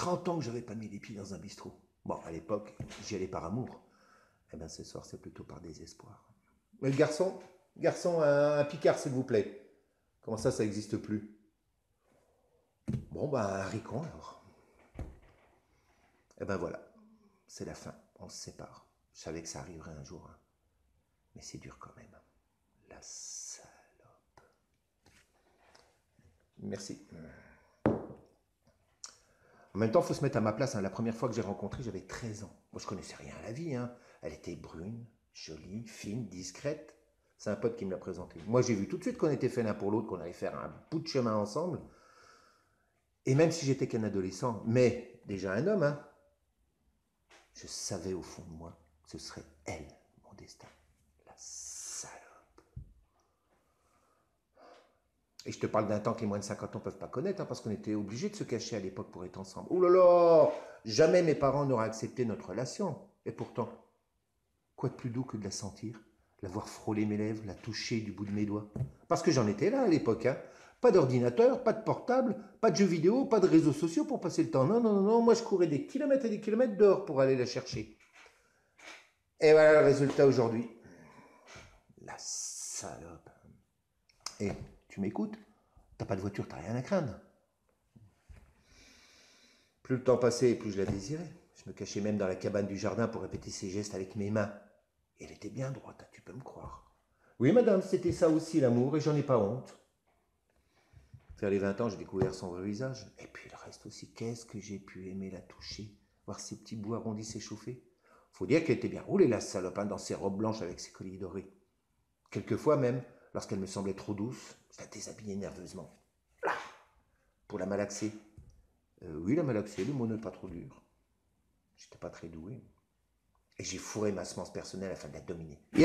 30 ans que j'avais pas mis les pieds dans un bistrot. Bon, à l'époque, j'y allais par amour. Eh bien, ce soir, c'est plutôt par désespoir. Mais garçon, un Picard, s'il vous plaît. Comment ça n'existe plus? Bon, ben, un Ricon, alors. Eh ben voilà, c'est la fin, on se sépare. Je savais que ça arriverait un jour, hein. Mais c'est dur quand même. La salope. Merci. En même temps, il faut se mettre à ma place, hein. La première fois que j'ai rencontré, j'avais 13 ans. Moi, je connaissais rien à la vie, hein. Elle était brune, jolie, fine, discrète. C'est un pote qui me l'a présentée. Moi, j'ai vu tout de suite qu'on était fait l'un pour l'autre, qu'on allait faire un bout de chemin ensemble. Et même si j'étais qu'un adolescent, mais déjà un homme, hein, je savais au fond de moi que ce serait elle, mon destin. La salope. Et je te parle d'un temps que les moins de 50 ans ne peuvent pas connaître, hein, parce qu'on était obligés de se cacher à l'époque pour être ensemble. Oh là là, jamais mes parents n'auraient accepté notre relation. Et pourtant, quoi de plus doux que de la sentir, la voir frôler mes lèvres, la toucher du bout de mes doigts. Parce que j'en étais là à l'époque, hein. Pas d'ordinateur, pas de portable, pas de jeux vidéo, pas de réseaux sociaux pour passer le temps. Non, non, non, non, moi je courais des kilomètres et des kilomètres dehors pour aller la chercher. Et voilà le résultat aujourd'hui. La salope. Et tu m'écoutes? T'as pas de voiture, t'as rien à craindre. Plus le temps passait, plus je la désirais. Je me cachais même dans la cabane du jardin pour répéter ses gestes avec mes mains. Et elle était bien droite, tu peux me croire. Oui, madame, c'était ça aussi l'amour, et j'en ai pas honte. Vers les 20 ans, j'ai découvert son vrai visage. Et puis le reste aussi, qu'est-ce que j'ai pu aimer la toucher, voir ses petits bouts arrondis s'échauffer. Faut dire qu'elle était bien roulée, la salope, hein, dans ses robes blanches avec ses colliers dorés. Quelquefois même, lorsqu'elle me semblait trop douce, je la déshabillais nerveusement. Là, pour la malaxer. Oui, la malaxer, le mot n'est pas trop dur. J'étais pas très doué. Et j'ai fourré ma semence personnelle afin de la dominer. Et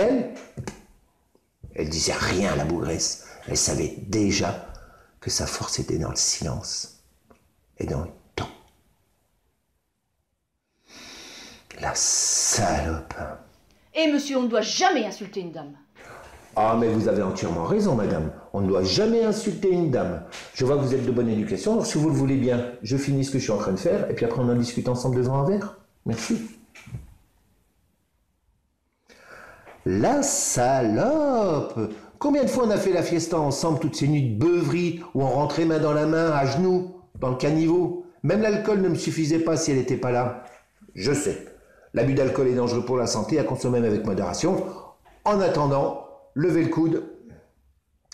elle disait rien, la bougresse. Elle savait déjà que sa force était dans le silence et dans le temps. La salope. Et monsieur, on ne doit jamais insulter une dame. Ah, mais vous avez entièrement raison, madame. On ne doit jamais insulter une dame. Je vois que vous êtes de bonne éducation, alors si vous le voulez bien, je finis ce que je suis en train de faire, et puis après on en discute ensemble devant un verre. Merci. La salope! Combien de fois on a fait la fiesta ensemble, toutes ces nuits de beuverie, où on rentrait main dans la main, à genoux, dans le caniveau. Même l'alcool ne me suffisait pas si elle n'était pas là. Je sais, l'abus d'alcool est dangereux pour la santé, à consommer même avec modération. En attendant, levez le coude.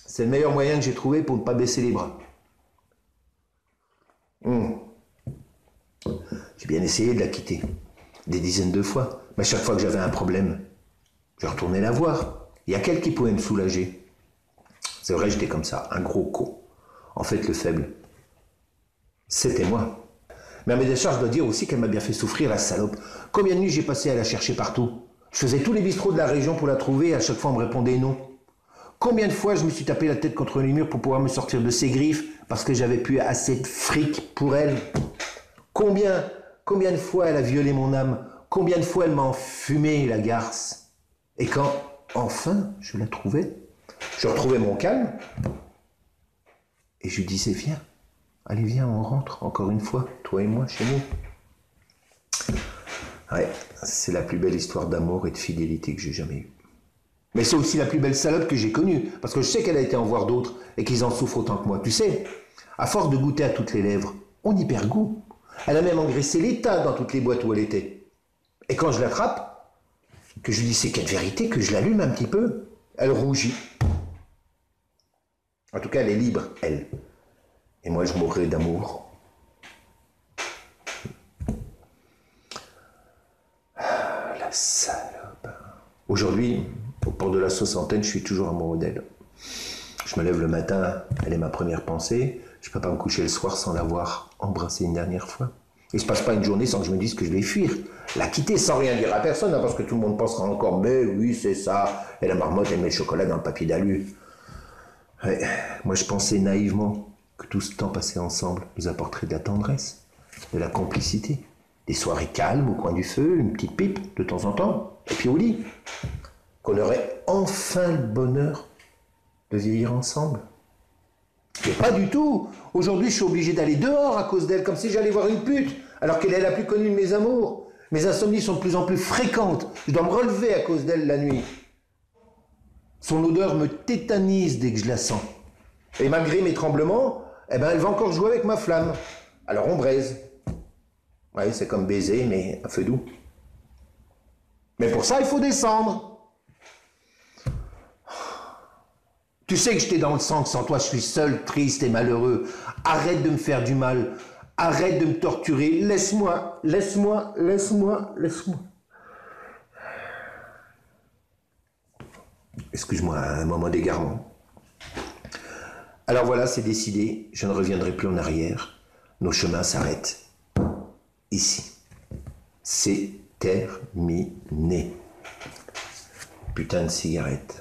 C'est le meilleur moyen que j'ai trouvé pour ne pas baisser les bras. J'ai bien essayé de la quitter, des dizaines de fois, mais chaque fois que j'avais un problème, je retournais la voir. Il y a qu'elle qui pouvait me soulager. C'est vrai, j'étais comme ça, un gros con. En fait, le faible, c'était moi. Mais à mes décharges, je dois dire aussi qu'elle m'a bien fait souffrir, la salope. Combien de nuits j'ai passé à la chercher partout? Je faisais tous les bistrots de la région pour la trouver et à chaque fois on me répondait non. Combien de fois je me suis tapé la tête contre les murs pour pouvoir me sortir de ses griffes parce que j'avais plus assez de fric pour elle? Combien de fois elle a violé mon âme? Combien de fois elle m'a enfumé, la garce? Et quand, enfin, je la trouvais, je retrouvais mon calme et je lui disais, viens, allez, viens, on rentre encore une fois, toi et moi, chez nous. Ouais, c'est la plus belle histoire d'amour et de fidélité que j'ai jamais eue. Mais c'est aussi la plus belle salope que j'ai connue, parce que je sais qu'elle a été en voir d'autres et qu'ils en souffrent autant que moi. Tu sais, à force de goûter à toutes les lèvres, on y perd goût. Elle a même engraissé l'état dans toutes les boîtes où elle était. Et quand je l'attrape, que je lui dis c'est quelle vérité, que je l'allume un petit peu, elle rougit. En tout cas, elle est libre, elle. Et moi, je mourrai d'amour. Ah, la salope. Aujourd'hui, au port de la soixantaine, je suis toujours amoureux d'elle. Je me lève le matin, elle est ma première pensée. Je ne peux pas me coucher le soir sans l'avoir embrassée une dernière fois. Il ne se passe pas une journée sans que je me dise que je vais fuir. La quitter sans rien dire à personne, hein, parce que tout le monde pensera encore, mais oui, c'est ça. Et la marmotte, elle met le chocolat dans le papier d'alu. Ouais, moi, je pensais naïvement que tout ce temps passé ensemble nous apporterait de la tendresse, de la complicité. Des soirées calmes au coin du feu, une petite pipe de temps en temps, et puis au lit. Qu'on aurait enfin le bonheur de vieillir ensemble. Mais pas du tout. Aujourd'hui, je suis obligé d'aller dehors à cause d'elle, comme si j'allais voir une pute. alors qu'elle est la plus connue de mes amours. Mes insomnies sont de plus en plus fréquentes. Je dois me relever à cause d'elle la nuit. Son odeur me tétanise dès que je la sens. Et malgré mes tremblements, eh ben, elle va encore jouer avec ma flamme. Alors on braise. Oui, c'est comme baiser, mais à feu doux. Mais pour ça, il faut descendre. Tu sais que j'étais dans le sang, que sans toi, je suis seul, triste et malheureux. Arrête de me faire du mal. Arrête de me torturer. Laisse-moi, laisse-moi, laisse-moi, laisse-moi. Excuse-moi, un moment d'égarement. Alors voilà, c'est décidé. Je ne reviendrai plus en arrière. Nos chemins s'arrêtent. Ici. C'est terminé. Putain de cigarette.